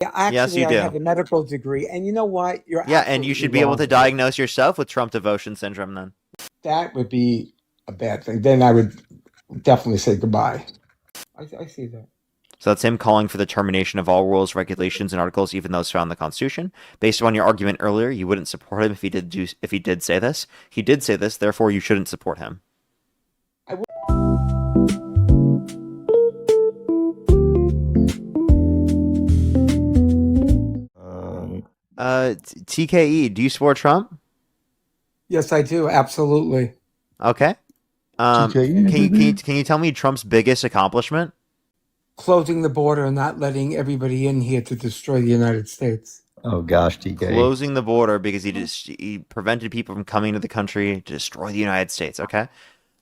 Yeah, Yes, actually, you I have do. a medical degree, and you know what? You're Yeah, and you absolutely should be able wrong. to diagnose yourself with Trump devotion syndrome then. That would be a bad thing. Then I would definitely say goodbye. I see that. So that's him calling for the termination of all rules, regulations, and articles, even those found in the Constitution. Based on your argument earlier, you wouldn't support him if he did say this. He did say this, therefore you shouldn't support him. I would. Um, TKE, do you support Trump? Yes, I do. Absolutely. Okay. TKE, baby. Can you tell me Trump's biggest accomplishment? Closing the border and not letting everybody in here to destroy the United States. Oh gosh, TK. Closing the border because he prevented people from coming to the country to destroy the United States. Okay.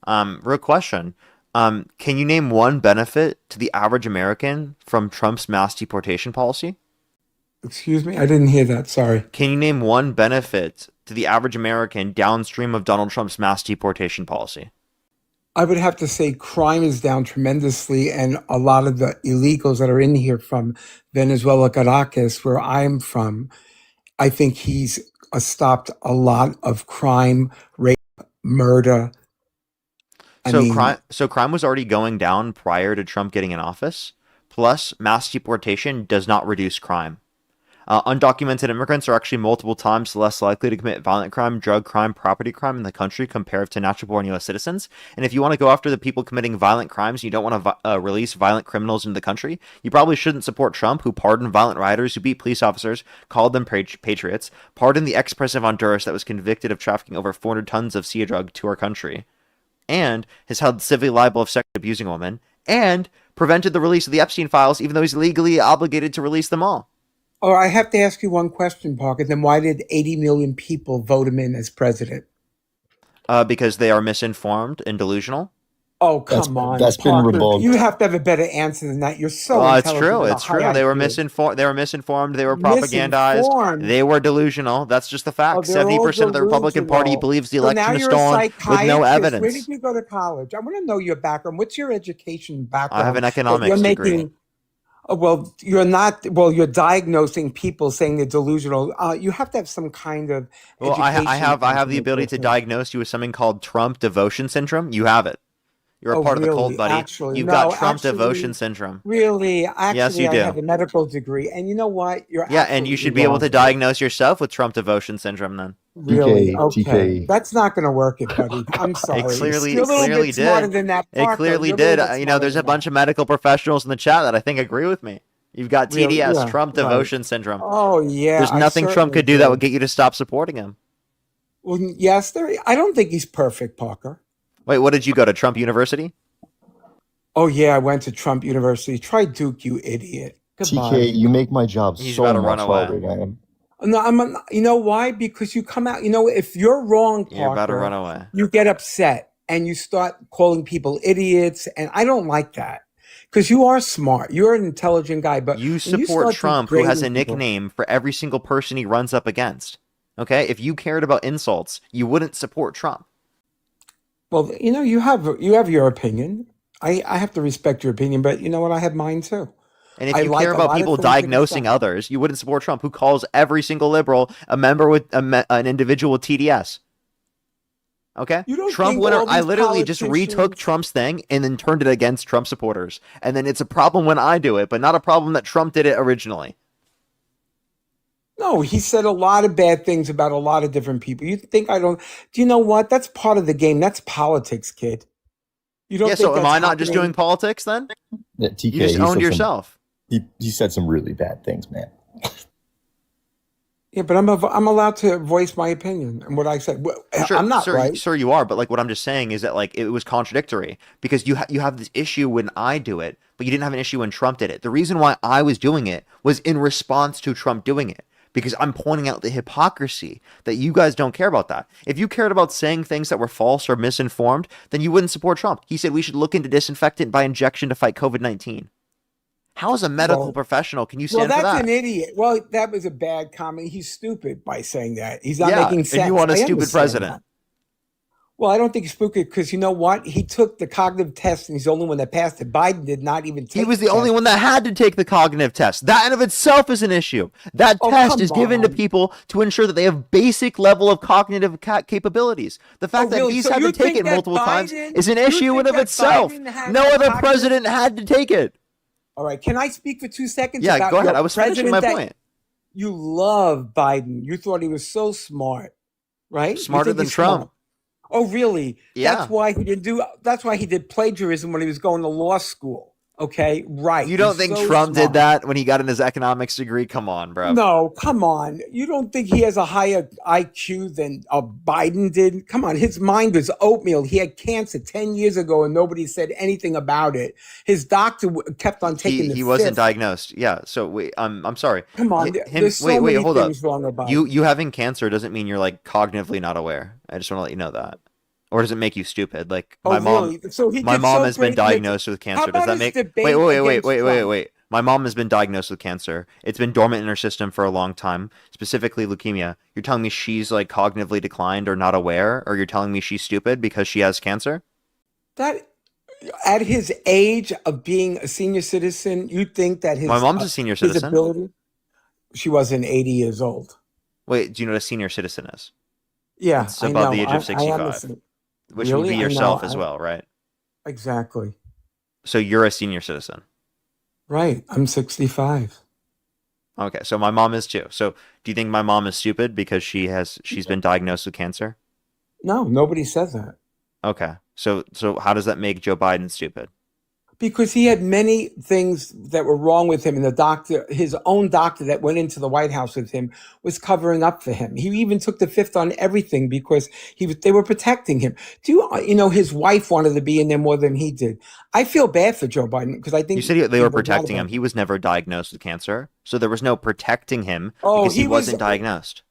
Real question. Can you name one benefit to the average American from Trump's mass deportation policy? Excuse me? I didn't hear that. Sorry. Can you name one benefit to the average American downstream of Donald Trump's mass deportation policy? I would have to say crime is down tremendously, and a lot of the illegals that are in here from Venezuela, Caracas, where I'm from, I think he's stopped a lot of crime, rape, murder. I mean, So crime was already going down prior to Trump getting in office. Plus, mass deportation does not reduce crime. Undocumented immigrants are actually multiple times less likely to commit violent crime, drug crime, property crime in the country compared to natural born U.S. citizens. And if you want to go after the people committing violent crimes and you don't want to release violent criminals into the country, you probably shouldn't support Trump, who pardoned violent rioters who beat police officers, called them patriots, pardoned the ex-president of Honduras that was convicted of trafficking over 400 tons of sea drug to our country, and has held civilly liable of sexually abusing a woman, and prevented the release of the Epstein files, even though he's legally obligated to release them all. or I have to ask you one question, Parker. Then why did 80 million people vote him in as president? Because they are misinformed and delusional. Oh, That's come on, that's been Parker. You rebunked. have to have a better answer than that. You're so Well, it's intelligent true. with a It's high true. They were IQ. misinformed. They were misinformed. They were propagandized. Misinformed. They were delusional. That's just the Oh, fact. they're all 70% of the Republican Party delusional. believes the So now election is you're a stolen with no psychiatrist. Where did evidence. you go to college? I want to know your background. What's your education I have background an that you're economics degree. making? Well, you're not. Well, you're diagnosing people saying they're delusional. You have to have some kind of Well, education I to have the make ability those to things. diagnose you with something called Trump devotion syndrome. You have it. You're a Oh, part of the cult, really? buddy. Actually, You've got no. Trump devotion Actually, syndrome. really, Yes, actually, you I have do. a medical degree, and you know what? You're Yeah, and you absolutely should be able wrong. to diagnose yourself with Trump devotion syndrome then. Really? TK, Okay. TK. That's not going to work it, buddy. I'm sorry. You're a It little clearly bit smarter did. than that, It Parker. clearly You're a little did. bit You know, smarter there's a than that. bunch of medical professionals in the chat that I think agree with me. You've got Really? TDS, Yeah, Trump right. devotion syndrome. Oh, yeah, There's I nothing Trump certainly could do that would do. get you to stop supporting him. Well, yes, I don't think he's perfect, Parker. Wait, what did you go to Trump University? Oh, yeah, I went to Trump University. Try Duke, you idiot. TK, Goodbye. you make my job He's about so to run much away. harder, man. No, you know why? Because you come out, if you're wrong, You're about to run Parker, away. you get upset and you start calling people idiots. And I don't like that because you are smart. You're an intelligent guy. But You when you support start Trump, who has degrading a people, nickname for every single person he runs up against. Okay? If you cared about insults, you wouldn't support Trump. well, you have your opinion. I have to respect your opinion, but you know what? I have mine too. And if I you care like a about lot of people things that he's diagnosing done. others, you wouldn't support Trump, who calls every single liberal a member with an individual with TDS. Okay? You don't Trump think winner. all I these literally just retook politicians? Trump's thing and then turned it against Trump supporters. And then it's a problem when I do it, but not a problem that Trump did it originally. No, he said a lot of bad things about a lot of different people. You think I don't? Do you know what? That's part of the game. That's politics, kid. You Yeah, don't think so am that's I not just doing happening? politics then? Yeah, You TK, just owned yourself. he said some really bad things, man. Yeah, but I'm allowed to voice my opinion and what I said. Well, Sure, I'm not right. sir, you are. But like, what I'm just saying is that like it was contradictory because you have this issue when I do it, but you didn't have an issue when Trump did it. The reason why I was doing it was in response to Trump doing it because I'm pointing out the hypocrisy that you guys don't care about that. If you cared about saying things that were false or misinformed, then you wouldn't support Trump. He said we should look into disinfectant by injection to fight COVID-19. How, as a medical Well, professional, can you well, stand for that's an that? idiot. Well, that was a bad comment. He's stupid by saying that. He's not Yeah, making and you sense. want a I stupid understand president. that. Well, I don't think he's spooky because you know what? He took the cognitive test and he's the only one that passed it. Biden did not even He take was the the only test. one that had to take the cognitive test. That in of itself is an issue. That Oh, test is come given to on. people to ensure that they have basic level of cognitive capabilities. The fact Oh, that really? he's So had to you take think it that multiple times Biden, is an you issue in think of that itself. Biden has No a other cognitive? president had to take it. All right. Can I speak for 2 seconds Yeah, about go ahead. your I was finishing my president that point. you love Biden? You thought he was so smart, right? You Smarter think than he's smart. Trump. Oh, really? Yeah. That's why he did plagiarism when he was going to law school. Okay, right. You don't He's think so Trump did smart. that when he got in his economics degree? Come on, bro. No, come on. You don't think he has a higher IQ than Biden did? Come on. His mind was oatmeal. He had cancer 10 years ago and nobody said anything about it. His doctor kept on taking He the wasn't fifth. diagnosed. Yeah. So wait, I'm sorry. Come on. There's so Wait, many hold up. things wrong about You having cancer doesn't mean you're like cognitively not aware. I just want to let you know that. Or does it make you stupid? Like Oh, really? So he my did mom so has been great. diagnosed with How cancer. Does about that his make debate against Trump? wait. My mom has been diagnosed with cancer. It's been dormant in her system for a long time, specifically leukemia. You're telling me she's like cognitively declined or not aware, or you're telling me she's stupid because she has cancer? That at his age of being a senior citizen, you think that My mom's a senior his citizen. ability? She wasn't 80 years old. Wait, do you know what a senior citizen is? Yeah, It's I above know. the age of I 65, understand. which would Really? be I know. yourself as well, right? Exactly. So you're a senior citizen. Right. I'm 65. Okay, so my mom is too. So do you think my mom is stupid because she's been diagnosed with cancer? No, nobody says that. Okay. So how does that make Joe Biden stupid? Because he had many things that were wrong with him, and the doctor, his own doctor that went into the White House with him, was covering up for him. He even took the fifth on everything because they were protecting him. His wife wanted to be in there more than he did. I feel bad for Joe Biden because I think You said they were protecting him. He was never diagnosed with cancer, so there was no protecting him because he wasn't diagnosed.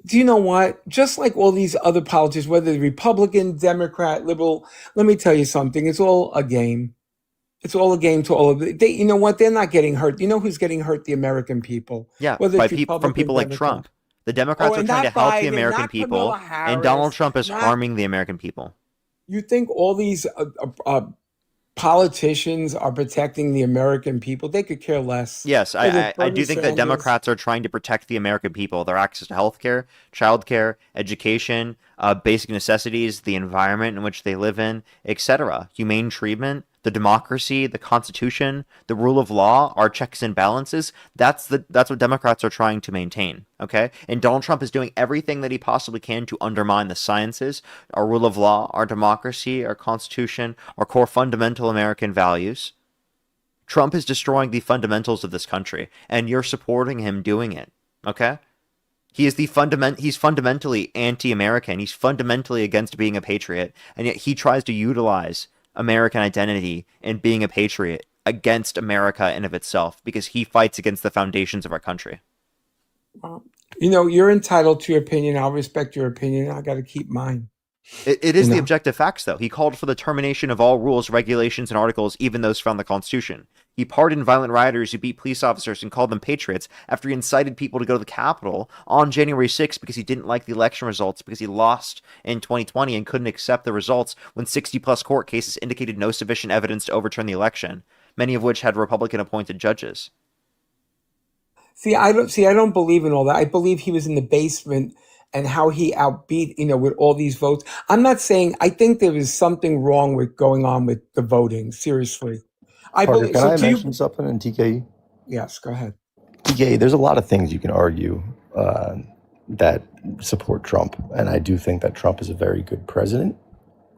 Do you know what? Just like all these other politicians, whether Republican, Democrat, liberal, let me tell you something. It's all a game. It's all a game to all of them. You know what? They're not getting hurt. You know who's getting hurt? The American people. Yeah, Whether it's from people like Democrat. Trump. The Democrats are and trying to not help the Biden, American not people, Kamala Harris, and Donald Trump is not- harming the American people. You think all these politicians are protecting the American people? They could care less. Yes, Whether I Bernie do think that Sanders- Democrats are trying to protect the American people, their access to healthcare, childcare, education, basic necessities, the environment in which they live in, etc. Humane treatment, the democracy, the Constitution, the rule of law, our checks and balances. That's what Democrats are trying to maintain. Okay, and Donald Trump is doing everything that he possibly can to undermine the sciences, our rule of law, our democracy, our Constitution, our core fundamental American values. Trump is destroying the fundamentals of this country, and you're supporting him doing it. Okay? He's fundamentally anti-American. He's fundamentally against being a patriot, and yet he tries to utilize American identity and being a patriot against America in of itself because he fights against the foundations of our country. Well, you're entitled to your opinion. I'll respect your opinion. I got to keep mine. It is the objective facts, though. He called for the termination of all rules, regulations, and articles, even those found in the Constitution. He pardoned violent rioters who beat police officers and called them patriots after he incited people to go to the Capitol on January 6th because he didn't like the election results because he lost in 2020 and couldn't accept the results when 60-plus court cases indicated no sufficient evidence to overturn the election, many of which had Republican-appointed judges. I don't believe in all that. I believe he was in the basement and how he outbeat, with all these votes. I'm not saying, I think there is something wrong with going on with the voting. Seriously. Parker, can I mention something in TKE? Yes, go ahead. TKE, there's a lot of things you can argue that support Trump. And I do think that Trump is a very good president.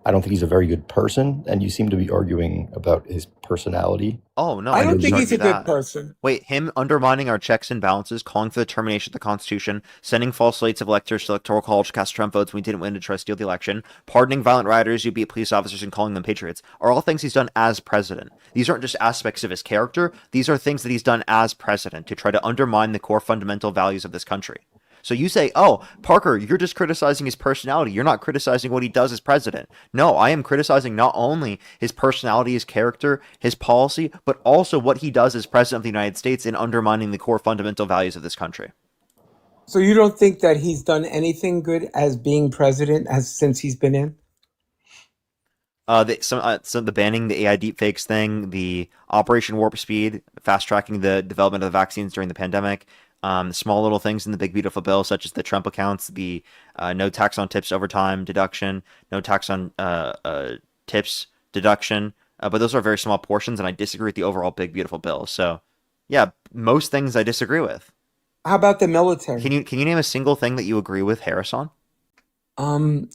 I don't think he's a very good person, and you seem to be arguing about his personality. Oh, no. I don't think he's a good person. Wait, him undermining our checks and balances, calling for the termination of the Constitution, sending false slates of electors to the Electoral College to cast Trump votes when we didn't win to try to steal the election, pardoning violent rioters who beat police officers and calling them patriots, are all things he's done as president. These aren't just aspects of his character. These are things that he's done as president to try to undermine the core fundamental values of this country. So you say, oh, Parker, you're just criticizing his personality. You're not criticizing what he does as president. No, I am criticizing not only his personality, his character, his policy, but also what he does as president of the United States in undermining the core fundamental values of this country. So you don't think that he's done anything good as being president as since he's been in? The banning the AI deepfakes thing, the Operation Warp Speed, fast tracking the development of the vaccines during the pandemic, small little things in the big beautiful bill, such as the Trump accounts, the no tax on tips overtime deduction, no tax on tips deduction. But those are very small portions, and I disagree with the overall big beautiful bill. So, yeah, most things I disagree with. How about the military? Can you name a single thing that you agree with Harris on? Um,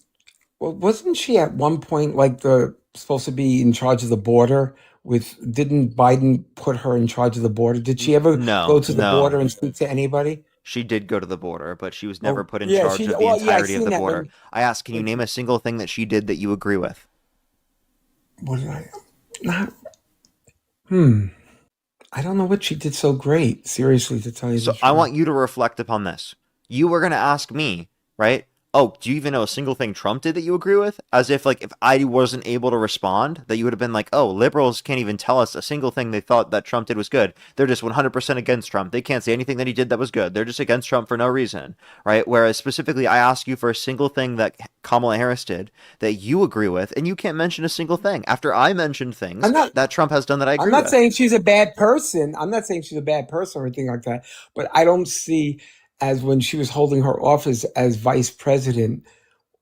well, wasn't she at one point like the supposed to be in charge of the border with, didn't Biden put her in charge of the border? Did she ever go No, to the no. border and speak to anybody? She did go to the border, but she was never Oh, put in yeah, charge she, of the well, yeah, I entirety of seen the that border. when, I asked, can you like, name a single thing that she did that you agree with? what did I, not, hmm, I don't know what she did so great, seriously, to tell you the So I truth. want you to reflect upon this. You were going to ask me, right? Oh, do you even know a single thing Trump did that you agree with? As if, like, if I wasn't able to respond, that you would have been like, oh, liberals can't even tell us a single thing they thought that Trump did was good. They're just 100% against Trump. They can't say anything that he did that was good. They're just against Trump for no reason, right? Whereas specifically, I ask you for a single thing that Kamala Harris did that you agree with, and you can't mention a single thing after I mentioned things I'm not, that Trump has done that I I'm agree not with. saying she's a bad person. I'm not saying she's a bad person or anything like that. But I don't see, as when she was holding her office as vice president,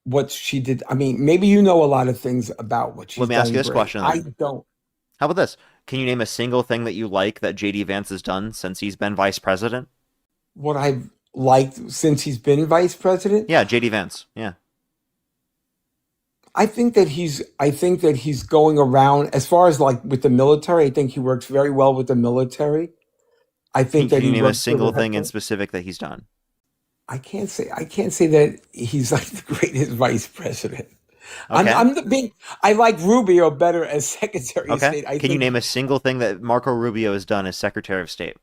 what she did. I mean, maybe you know a lot of things about what Let she's me ask you done this great. question I then. don't. How about this? Can you name a single thing that you like that JD Vance has done since he's been vice president? What I've liked since he's been vice president, Yeah, JD Vance. Yeah. I think that he's going around as far as like with the military. I think he works very well with the military. I think Can that you he name a works single really thing in hard. specific that he's done? I can't say that he's like the greatest vice president. Okay. I'm the big I like Rubio better as Secretary of Okay. State. I Can you think name a single thing that Marco Rubio has done as Secretary of State?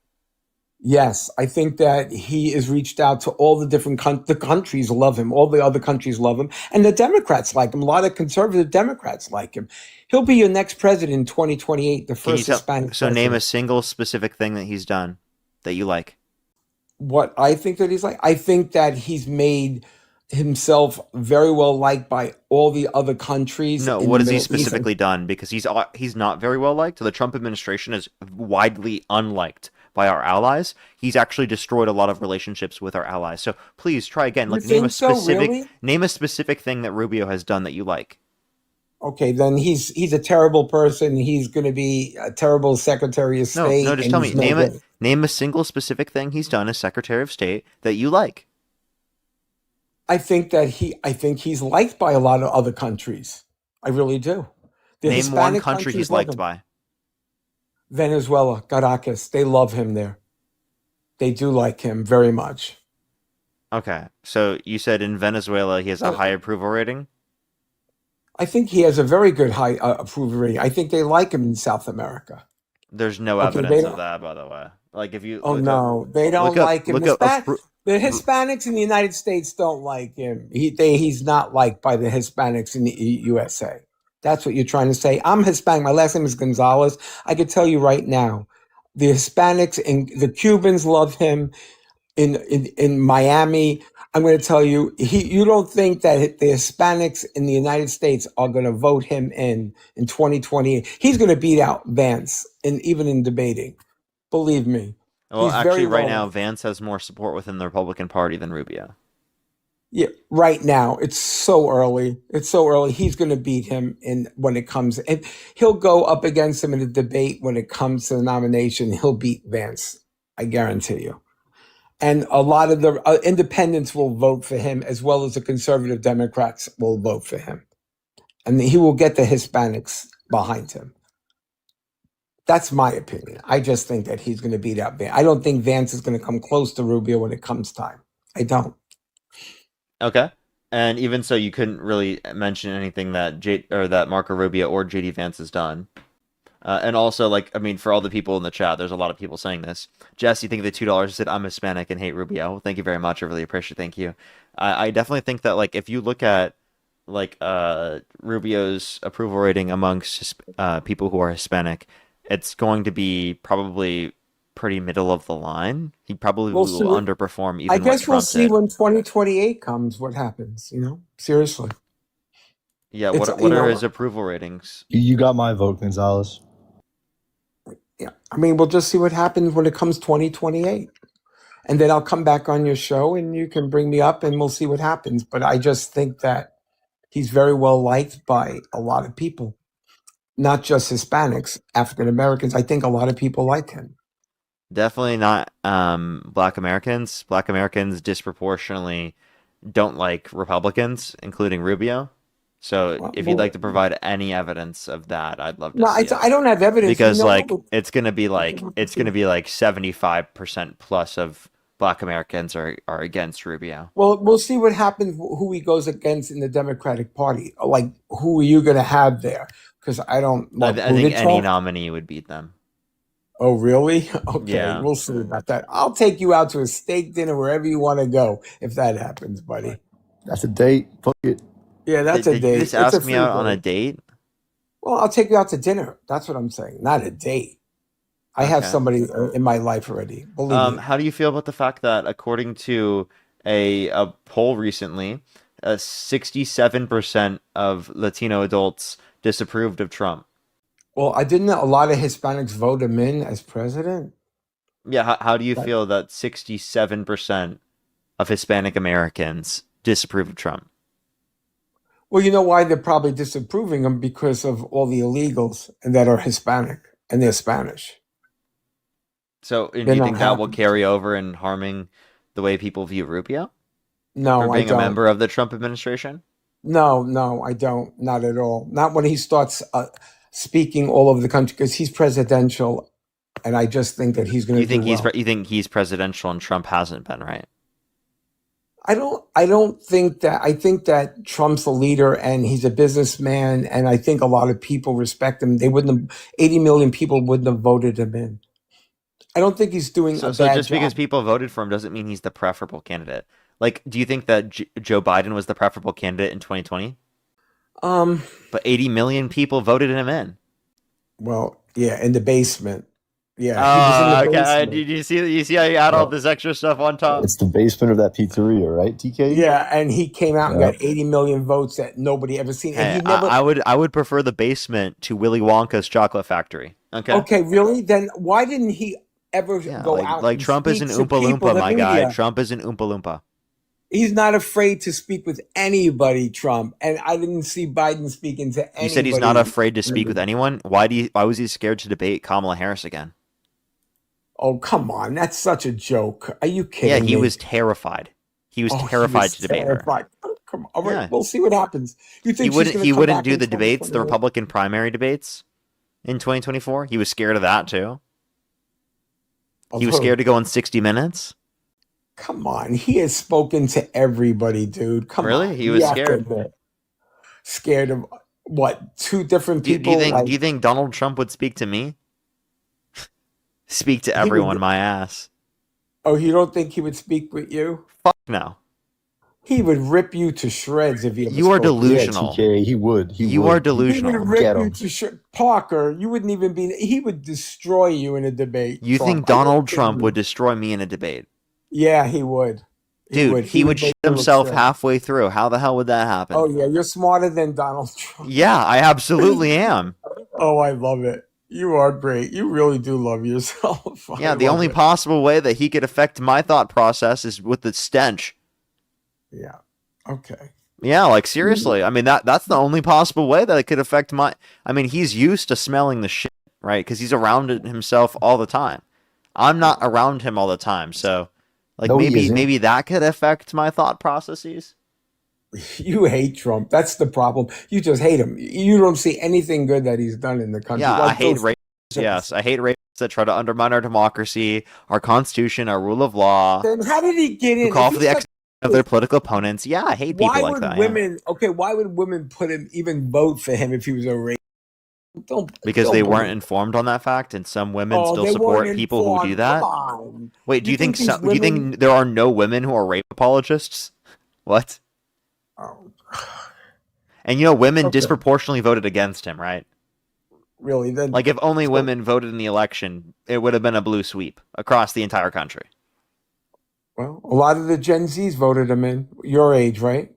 yes, I think that he has reached out to all the different the countries love him. All the other countries love him, and the Democrats like him. A lot of conservative Democrats like him. He'll be your next president in 2028, the Can you first tell? Hispanic So name a president. single specific thing that he's done that you like. What I think that he's like, I think that he's made himself very well liked by all the other countries No, in what the has he Middle East. And specifically done? Because he's not very well liked. The Trump administration is widely unliked by our allies. He's actually destroyed a lot of relationships with our allies. So please try again. you Like think so, really? name a specific thing that Rubio has done that you like. Okay, then he's a terrible person. He's going to be a terrible Secretary of No, no, State, just and tell me. he's no good. Name a single specific thing he's done as Secretary of State that you like. I think he's liked by a lot of other countries. I really do. The Name one Hispanic country he's countries love liked him. by. Venezuela, Caracas, they love him there. They do like him very much. Okay, so you said in Venezuela he has a And high approval rating. I think he has a very good high approval rating. I think they like him in South America. There's no Okay, they evidence of don't. that, by the way. Like if you Oh no, they don't like him. look up The Hispanics in the United States don't like him. He's not liked by the Hispanics in the USA. That's what you're trying to say. I'm Hispanic. My last name is Gonzalez. I could tell you right now, the Hispanics and the Cubans love him in Miami. I'm going to tell you, you don't think that the Hispanics in the United States are going to vote him in 2020. He's going to beat out Vance, and even in debating. Believe me, Well, he's actually, very right well now liked. Vance has more support within the Republican Party than Rubio. Yeah, right now it's so early. It's so early. He's going to beat him in when it comes, and he'll go up against him in a debate when it comes to the nomination. He'll beat Vance. I guarantee you. And a lot of the independents will vote for him, as well as the conservative Democrats will vote for him, and he will get the Hispanics behind him. That's my opinion. I just think that he's going to beat out Vance. I don't think Vance is going to come close to Rubio when it comes time. I don't. Okay. And even so, you couldn't really mention anything that that Marco Rubio or JD Vance has done. And also, like, I mean, for all the people in the chat, there's a lot of people saying this. Jess, you think the $2 said I'm Hispanic and hate Rubio? Well, thank you very much. I really appreciate it. Thank you. I definitely think that, like, if you look at like Rubio's approval rating amongst people who are Hispanic, it's going to be probably pretty middle of the line. He probably We'll will see. underperform I even what guess we'll Trump see did. when 2028 comes what happens, Seriously. Yeah, It's, what are his approval ratings? You got my vote, Gonzalez. yeah. I mean, we'll just see what happens when it comes 2028. And then I'll come back on your show and you can bring me up and we'll see what happens. But I just think that he's very well liked by a lot of people, not just Hispanics, African Americans. I think a lot of people like him. Definitely not Black Americans. Black Americans disproportionately don't like Republicans, including Rubio. So if you'd like to provide any evidence of that, I'd love to No, see it. I don't have evidence. Because What? it's gonna be like 75% plus of Black Americans are against Rubio. Well, we'll see what happens, who he goes against in the Democratic Party. Like, who are you going to have there? Because I don't, I think any Trump? nominee would beat them. Oh, really? Okay, Yeah. we'll see about that. I'll take you out to a steak dinner wherever you want to go if that happens, buddy. That's a date. Fuck it. Yeah, that's a Did you date. just It's a ask me free out on a date. date? Well, I'll take you out to dinner. That's what I'm saying. Not a date. I have Okay. somebody in my life already. Believe me. How do you feel about the fact that according to a poll recently, 67% of Latino adults disapproved of Trump? Well, I didn't know a lot of Hispanics vote him in as president. Yeah, how do you But- feel that 67% of Hispanic Americans disapprove of Trump? Well, you know why they're probably disapproving him? Because of all the illegals and that are Hispanic and they're Spanish. So, and do They're you not think that will happy. carry over in harming the way people view Rubio No, for I being a don't. member of the Trump administration? No, I don't. Not at all. Not when he starts speaking all over the country because he's presidential, and I just think that he's going You to do think well. you think he's presidential and Trump hasn't been, right? I don't think that. I think that Trump's a leader and he's a businessman, and I think a lot of people respect him. They wouldn't have 80 million people wouldn't have voted him in. I don't think he's doing a So bad just because job. people voted for him doesn't mean he's the preferable candidate. Like, do you think that Joe Biden was the preferable candidate in 2020? Um, But 80 million people voted him in. well, yeah, in the basement. Yeah, he was in the Okay. basement. Did you see how you add all this extra stuff on top? It's the basement of that pizzeria, right, TK? Yeah, and he came out and Yeah. got 80 million votes that nobody ever seen. And Hey, he never. I would prefer the basement to Willy Wonka's chocolate factory. Okay. Okay, really? Then why didn't he ever Yeah, go out like and Trump is speak an to Oompa people Loompa, in my guy. media? Trump is an Oompa Loompa. He's not afraid to speak with anybody, Trump. And I didn't see Biden speaking to anybody. You said he's not afraid to speak with anyone. Why was he scared to debate Kamala Harris again? Oh, come on. That's such a joke. Are you Yeah, kidding he me? was terrified. He was Oh, he terrified was to debate her. terrified. Come on. All right, Yeah. we'll see what happens. You think she's going He to come wouldn't back do in the debates, the 2028? Republican primary debates in 2024. He was scared of that too. He Of was who? scared to go on 60 Minutes. Come on. He has spoken to everybody, dude. Come Really? on. He was You have to scared. admit. Scared of what? Two different Do you people? do you think Donald Trump would speak to me? Speak to He everyone, would. my ass. Oh, you don't think he would speak with you? Fuck no. He would rip you to shreds if he ever You are spoke with you. Yeah, delusional. TK, he would. He You would. are He would delusional. rip Get you him. to shreds. Parker, you wouldn't even be. He would destroy you in a debate. You think Trump. Are you Donald kidding Trump me? would destroy me in a debate? Yeah, he would. Dude, he would make shit you look himself silly. halfway through. How the hell would that happen? Oh yeah, you're smarter than Donald Trump. Yeah, I absolutely am. Oh, I love it. You are great. You really do love yourself. I Yeah, the love only it. possible way that he could affect my thought process is with the stench. Yeah. Okay. Yeah, like seriously. I mean that's the only possible way that it could affect my I mean, he's used to smelling the shit, right? Cuz he's around it himself all the time. I'm not around him all the time. So like No, he isn't. maybe that could affect my thought processes. You hate Trump. That's the problem. You just hate him. You don't see anything good that he's done in the country. Yeah, I Like hate those rapists. things. Yes, I hate rapists that try to undermine our democracy, our constitution, our rule of law, Then how did he get who in? call If for he's the such execution of their political opponents. Yeah, I hate people why like would that. Yeah. women? Okay, why would women put him even vote for him if he was a rapist? Because Don't they believe weren't it. informed on that fact, and some women Oh, still they support weren't people who do informed. that. Come on. Wait, do you think these do you women? think there are no women who are rape apologists? What? Oh, And you know, women okay. disproportionately voted against him, right? really. Then Like if only so- women voted in the election, it would have been a blue sweep across the entire country. well, a lot of the Gen Zs voted him in. Your age, right?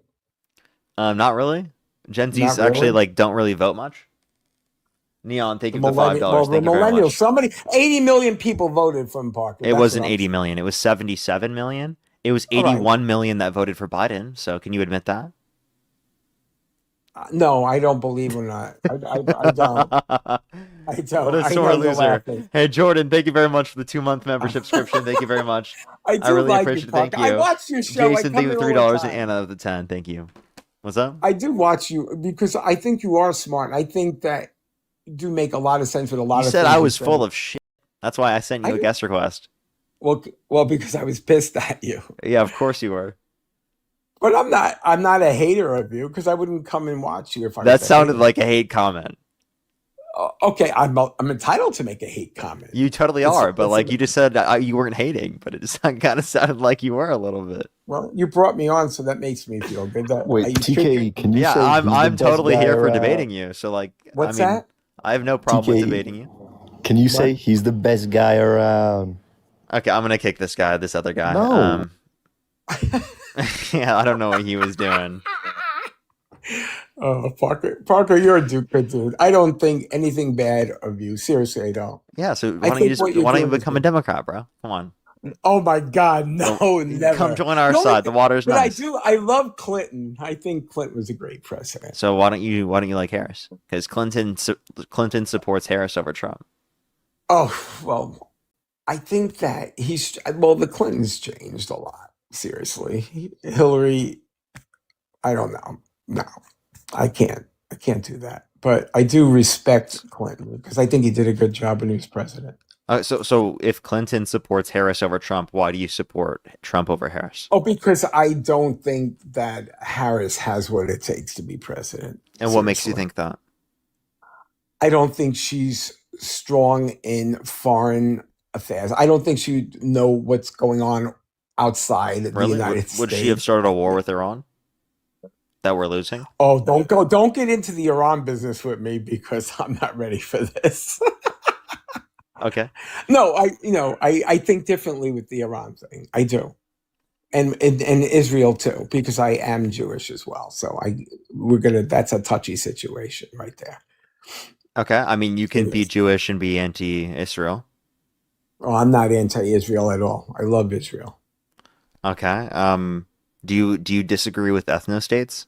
Not really. Gen Zs Not actually really. like don't really vote much. Neon, thank The you for the $5. the Thank you very millennials. much. Somebody, 80 million people voted for him, Parker. It That's what wasn't I'm 80 saying. million. It was 77 million. It was All right. 81 million that voted for Biden. So can you admit that? No, I don't believe in that. I don't. I What don't. a I sore know you're loser. laughing. Hey, Jordan, thank you very much for the 2-month membership subscription. Thank you very much. I I do really like you, appreciate it. Thank Parker. I you. watch your show. I Jason, thank come you in for all the $3 and time. Anna of the 10. Thank you. What's up? I do watch you because I think you are smart. I think that you do make a lot of sense with a lot You of said things I you was say. full of shit. That's why I sent you a I guest request. well, because I was pissed at you. Yeah, of course you were. But I'm not. I'm not a hater of you because I wouldn't come and watch you if I That was a sounded hater. like a hate comment. Okay, I'm entitled to make a hate comment. You totally It's- are, but it's like an- you just said you weren't hating, but it just kind of sounded like you were a little bit. Well, you brought me on, so that makes me feel good. That Wait, you TK, can you Yeah, say I'm he's the I'm best totally guy here for around? debating you. So like, What's I mean, that? I have no problem with TK, debating you. can you say What? he's the best guy around? Okay, I'm gonna kick this guy, this other guy. No. Yeah, I don't know what he was doing. Oh, Parker, you're a good dude. I don't think anything bad of you. Seriously, I don't. Yeah, so I think what you're why don't you doing is become a good. Democrat, bro? Come on, Oh my God, no, come never. join our The only side. The thing, water's but nice. I love Clinton. I think Clinton was a great president. So why don't you like Harris? Because Clinton supports Harris over Trump. Oh, well, I think that the Clintons changed a lot. Seriously. Hillary, I don't know. No, I can't. I can't do that. But I do respect Clinton because I think he did a good job when he was president. So if Clinton supports Harris over Trump, why do you support Trump over Harris? Oh, because I don't think that Harris has what it takes to be president. And what makes you Seriously. think that? I don't think she's strong in foreign affairs. I don't think she would know what's going on outside the Really? United Would she have States. started a war with Iran that we're losing? Oh, don't get into the Iran business with me because I'm not ready for this. Okay. No, I think differently with the Iran thing. I do. And Israel too, because I am Jewish as well. So that's a touchy situation right there. Okay. I mean, you can It be is. Jewish and be anti-Israel. Oh, I'm not anti-Israel at all. I love Israel. Okay. Do you disagree with ethnostates?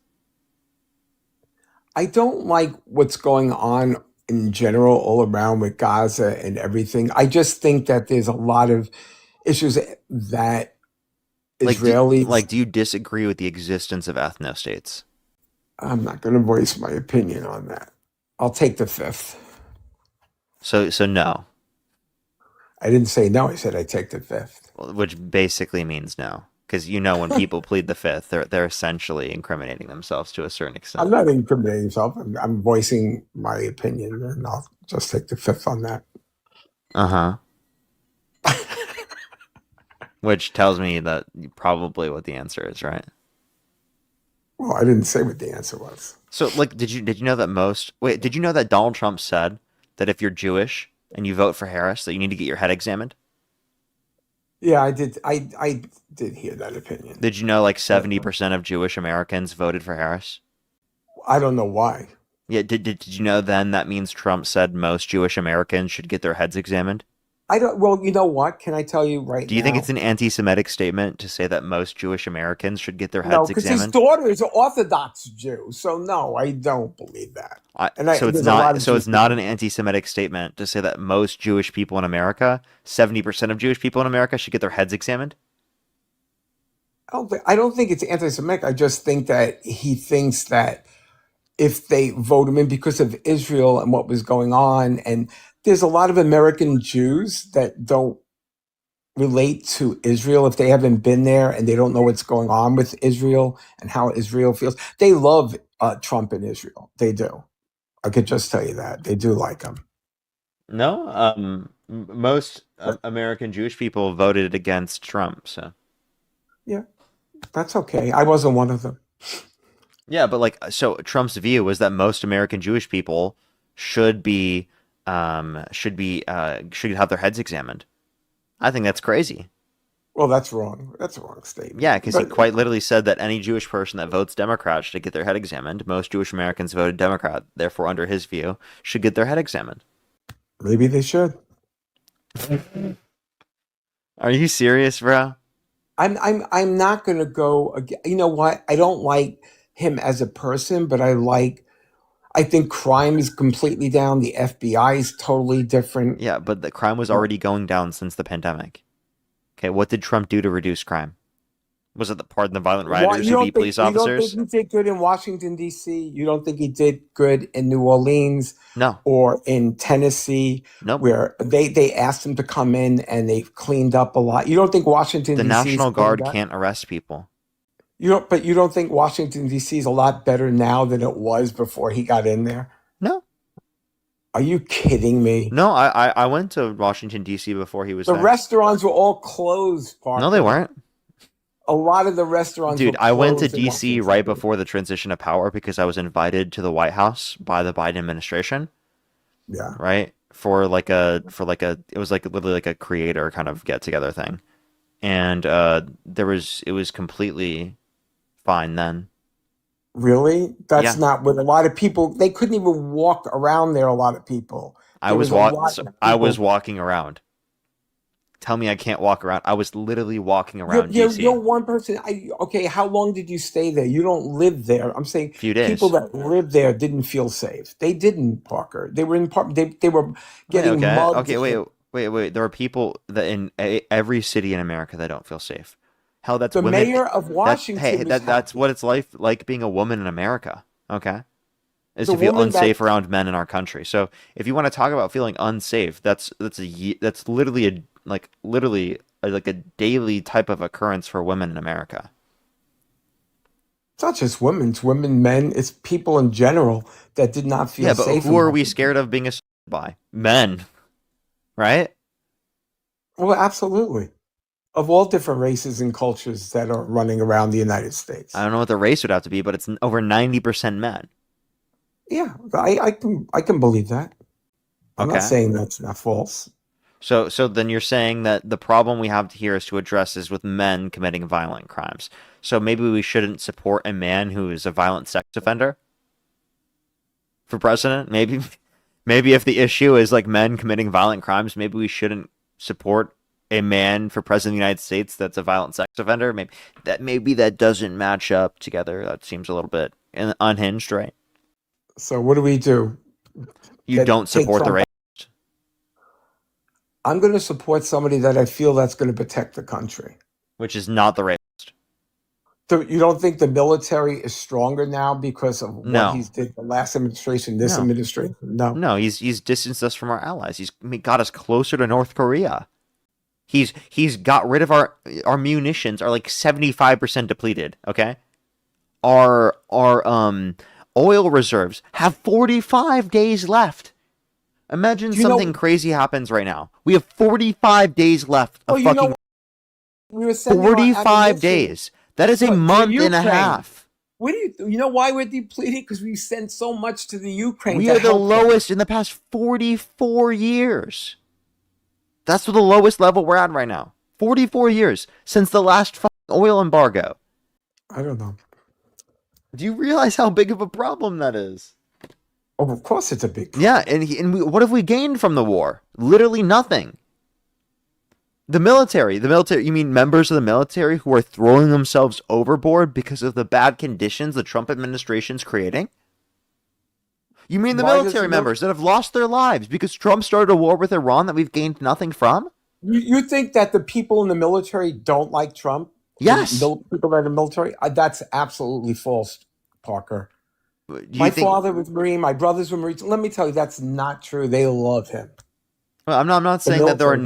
I don't like what's going on in general all around with Gaza and everything. I just think that there's a lot of issues that Israelis. Do you disagree with the existence of ethnostates? I'm not going to voice my opinion on that. I'll take the fifth. So no, I didn't say no. I said I take the fifth. which basically means no, because when people plead the fifth, they're essentially incriminating themselves to a certain I'm extent. not incriminating myself. I'm voicing my opinion, and I'll just take the fifth on that. Uh-huh. Which tells me that probably what the answer is, right? Well, I didn't say what the answer was. So, like, did you know that did you know that Donald Trump said that if you're Jewish and you vote for Harris, that you need to get your head examined? Yeah, I did. I did hear that opinion. Did you know like 70% of Jewish Americans voted for Harris? I don't know why. Yeah, did you know then that means Trump said most Jewish Americans should get their heads examined? I don't. Well, you know what? Can I tell you right now? Do you think it's an anti-Semitic statement to say that most Jewish Americans should get their No, heads because his examined? daughter is an Orthodox Jew. So no, I don't believe that. So there's a lot of it's Jewish not people. an anti-Semitic statement to say that most Jewish people in America, 70% of Jewish people in America should get their heads examined? I don't think it's anti-Semitic. I just think that he thinks that if they vote him in because of Israel and what was going on, and there's a lot of American Jews that don't relate to Israel if they haven't been there and they don't know what's going on with Israel and how Israel feels. They love Trump in Israel. They do. I could just tell you that they do like him. No, most American Jewish people voted against Trump, so. Yeah, that's okay. I wasn't one of them. Yeah, but so Trump's view was that most American Jewish people should be should have their heads examined. I think that's crazy. Well, that's wrong. That's a wrong statement. Yeah, because he But quite literally said that any Jewish person that votes Democrat should get their head examined. Most Jewish Americans voted Democrat, therefore, under his view, should get their head examined. maybe they should. Are you serious, bro? I'm not going to go. You know what? I don't like him as a person, but I think crime is completely down. The FBI is totally different. Yeah, but the crime was already going down since the pandemic. Okay, what did Trump do to reduce crime? Was it the pardon the violent rioters who beat police You don't think officers? he did good in Washington D.C.? You don't think he did good in New Orleans No, or in Tennessee, nope. where they asked him to come in and they've cleaned up a lot? You don't think Washington The D.C. is National Guard cleaned up? can't arrest people. But you don't think Washington D.C. is a lot better now than it was before he got in there? No, Are you kidding me? no. I went to Washington D.C. before he was The there. restaurants were all closed, Parker. No, they weren't. A lot of the restaurants Dude, were I went to closed in DC Washington. right before the transition of power because I was invited to the White House by the Biden administration, Yeah. right? It was like literally like a creator kind of get together thing. And it was completely fine then. Really? That's Yeah. not what a lot of people, they couldn't even walk around there, a lot of people. I There was was a lot of I was people. walking around. Tell me I can't walk around. I was literally walking around DC. You're one person. Okay, how long did you stay there? You don't live there. I'm saying A few people days. that live there didn't feel safe. They didn't, Parker. They were in part. They were getting Okay. mugged. Okay, wait. There are people that in every city in America that don't feel safe. Hell, that's The women. mayor of Hey, Washington was that's happy. what it's like being a woman in America. Okay, is The to feel woman that unsafe around men in our country. So if you want to talk about feeling unsafe, that's literally like a daily type of occurrence for women in America. it's not just women, it's women, men, it's people in general that did not Yeah, feel but safe who in are we Washington. scared of being assaulted by? Men, right? Well, absolutely. Of all different races and cultures that are running around the United I States. don't know what the race would have to be, but it's over 90% men. Yeah, I can believe that. I'm not Okay. saying that's not false. So then you're saying that the problem we have here is to address is with men committing violent crimes. So maybe we shouldn't support a man who is a violent sex offender for president? Maybe if the issue is like men committing violent crimes, maybe we shouldn't support a man for president of the United States that's a violent sex offender. Maybe that doesn't match up together. That seems a little bit unhinged, right? So what do we do? You don't Take support the Trump race, out? I'm going to support somebody that I feel that's going to protect the country. which is not the race. You don't think the military is stronger now because of what No, he's did the last administration, this no, administration? No. no. He's distanced us from our allies. He's got us closer to North Korea. He's got rid of our munitions are like 75% depleted. Okay, our oil reserves have 45 days left. Imagine Do you know? something crazy happens right now. We have 45 days left Oh, of you know fucking what? We were sending our 45 ammunition days. That is a to month and a Ukraine. half. What do you know why we're depleted? Because we sent so much to the Ukraine We to are the help them. lowest in the past 44 years. That's the lowest level we're at right now. 44 years since the last fucking oil embargo. I don't know. Do you realize how big of a problem that is? Oh, of course it's a big problem. Yeah, what have we gained from the war? Literally nothing. The military, you mean members of the military who are throwing themselves overboard because of the bad conditions the Trump administration's creating? You mean the Why does military the mil- members that have lost their lives because Trump started a war with Iran that we've gained nothing from? You think that the people in the military don't like Trump? Yes. People that are in the military? That's absolutely false, Parker. Do My you think? father was Marine. My brothers were Marines. Let me tell you, that's not true. They love him. Well, I'm not The saying that military.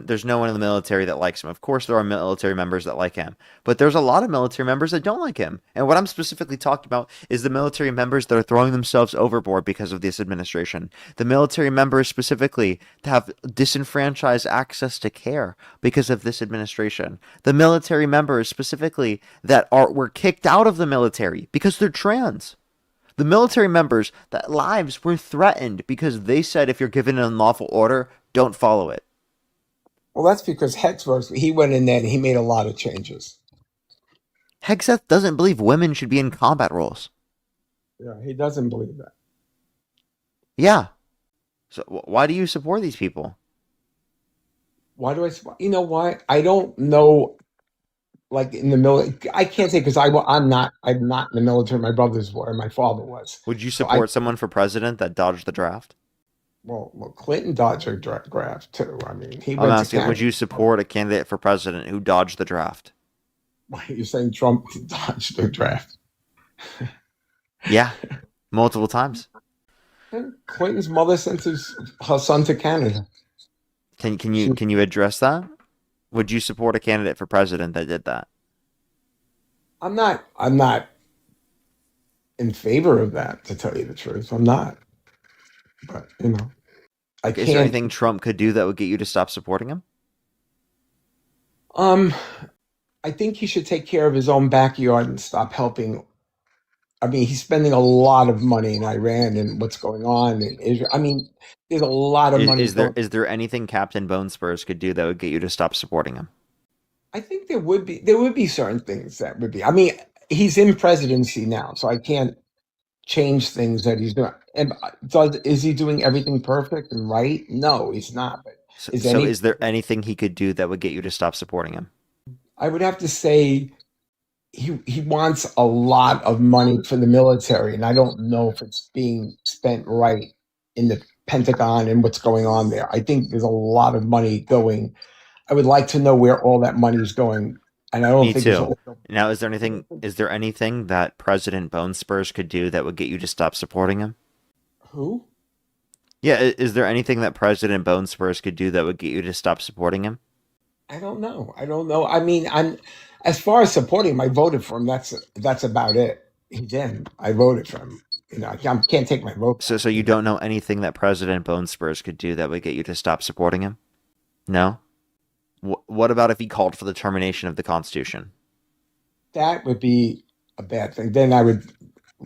there's no one in the military that likes him. Of course, there are military members that like him, but there's a lot of military members that don't like him. And what I'm specifically talking about is the military members that are throwing themselves overboard because of this administration. The military members specifically that have disenfranchised access to care because of this administration. The military members specifically that were kicked out of the military because they're trans. The military members, that lives were threatened because they said if you're given an unlawful order, don't follow it. Well, that's because Hexworth, he went in there and he made a lot of changes. Hegseth doesn't believe women should be in combat roles. Yeah, he doesn't believe that. Yeah. So why do you support these people? Why do I? You know why? I don't know. Like in the military, I can't say because I'm not in the military. My brothers were, and my father was. Would you So I support someone for president that dodged the draft? well, Clinton dodged a draft too. I mean, he I'm went to asking, would Canada. you support a candidate for president who dodged the draft? Why are you saying Trump dodged the draft? Yeah, multiple times. Clinton's mother sent her son to Canada. Can She, you address that? Would you support a candidate for president that did that? I'm not in favor of that, to tell you the truth. I'm not. But I Okay, is there can't. anything Trump could do that would get you to stop supporting him? Um, I think he should take care of his own backyard and stop helping. I mean, he's spending a lot of money in Iran and what's going on in Israel. I mean, there's a lot of money going. Is there anything Captain Bone Spurs could do that would get you to stop supporting him? I think there would be certain things that would be. I mean, he's in presidency now, so I can't change things that he's doing. And is he doing everything perfect and right? No, he's not. But So is there anything he could do that would get you to stop supporting him? I would have to say he wants a lot of money for the military, and I don't know if it's being spent right in the Pentagon and what's going on there. I think there's a lot of money going. I would like to know where all that money is going, and I don't Me think it's too. all. Now, is there anything that President Bone Spurs could do that would get you to stop supporting him? Who? Yeah, is there anything that President Bone Spurs could do that would get you to stop supporting him? I don't know. I don't know. I mean, I'm as far as supporting him, I voted for him. That's about it. He's in. I voted for him. I can't take my vote back. So you don't know anything that President Bone Spurs could do that would get you to stop supporting him? No? What about if he called for the termination of the Constitution? That would be a bad thing. Then I would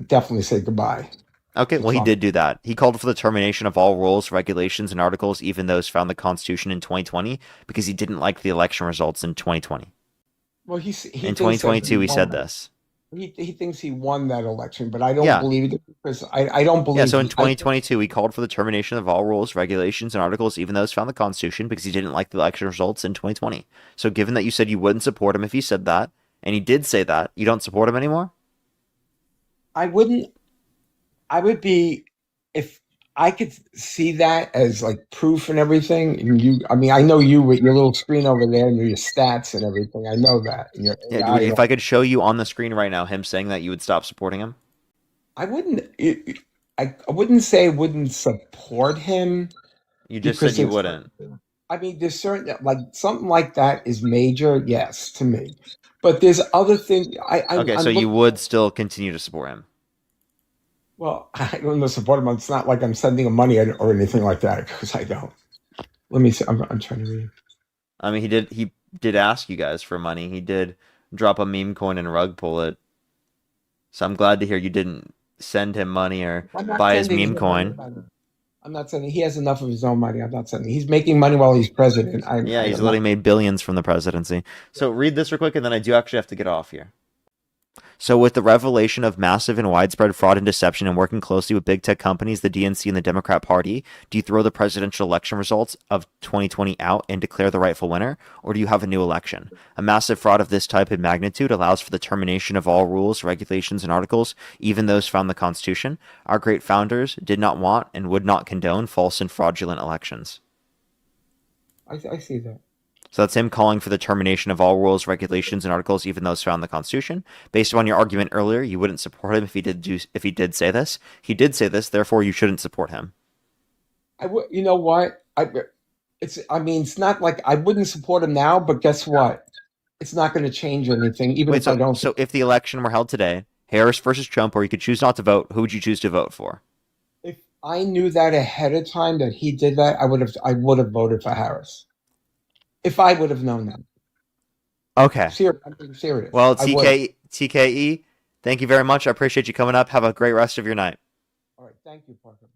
definitely say goodbye Okay, to well, he Trump. did do that. He called for the termination of all rules, regulations, and articles, even those found in the Constitution in 2020, because he didn't like the election results in 2020. Well, he In thinks that 2022, he said this. he thinks he won that election, but I don't Yeah. believe it because I don't Yeah, believe so in he. 2022, he called for the termination of all rules, regulations, and articles, even those found in the Constitution, because he didn't like the election results in 2020. So, given that you said you wouldn't support him if he said that, and he did say that, you don't support him anymore? I wouldn't. I would be if I could see that as like proof and everything. And I mean, I know you with your little screen over there and your stats and everything. I know that and your Yeah, AI. if I could show you on the screen right now him saying that, you would stop supporting him? I wouldn't. I wouldn't say I wouldn't support him You just said because you it's. wouldn't. I mean, there's certain like something like that is major, yes, to me. But there's other things. Okay, I'm so you looking. would still continue to support him. Well, I don't know support him. It's not like I'm sending him money or anything like that because I don't. Let me see. I'm trying to read. I mean, he did ask you guys for money. He did drop a meme coin and rug pull it. So I'm glad to hear you didn't send him money or I'm not buy his sending meme him money. coin. I'm not sending. He has enough of his own money. I'm not sending. He's making money while he's president. Yeah, he's I'm not. literally made billions from the presidency. So read this real quick, and then I do actually have to get off here. So, with the revelation of massive and widespread fraud and deception and working closely with big tech companies, the DNC and the Democrat Party, do you throw the presidential election results of 2020 out and declare the rightful winner, or do you have a new election? A massive fraud of this type and magnitude allows for the termination of all rules, regulations, and articles, even those found in the Constitution. Our great founders did not want and would not condone false and fraudulent elections. I see that. So that's him calling for the termination of all rules, regulations, and articles, even those found in the Constitution. Based on your argument earlier, you wouldn't support him if he did say this. He did say this, therefore you shouldn't support him. I would. You know what? It's. I mean, it's not like I wouldn't support him now, but guess what? It's not going to change anything, even Wait, if I don't. so if the election were held today, Harris versus Trump, or you could choose not to vote, who would you choose to vote for? If I knew that ahead of time that he did that, I would have. I would have voted for Harris. If I would have known that. Okay. I'm being serious. Well, I would. TKE, Thank you very much. I appreciate you coming up. Have a great rest of your night. All right. Thank you, Parker.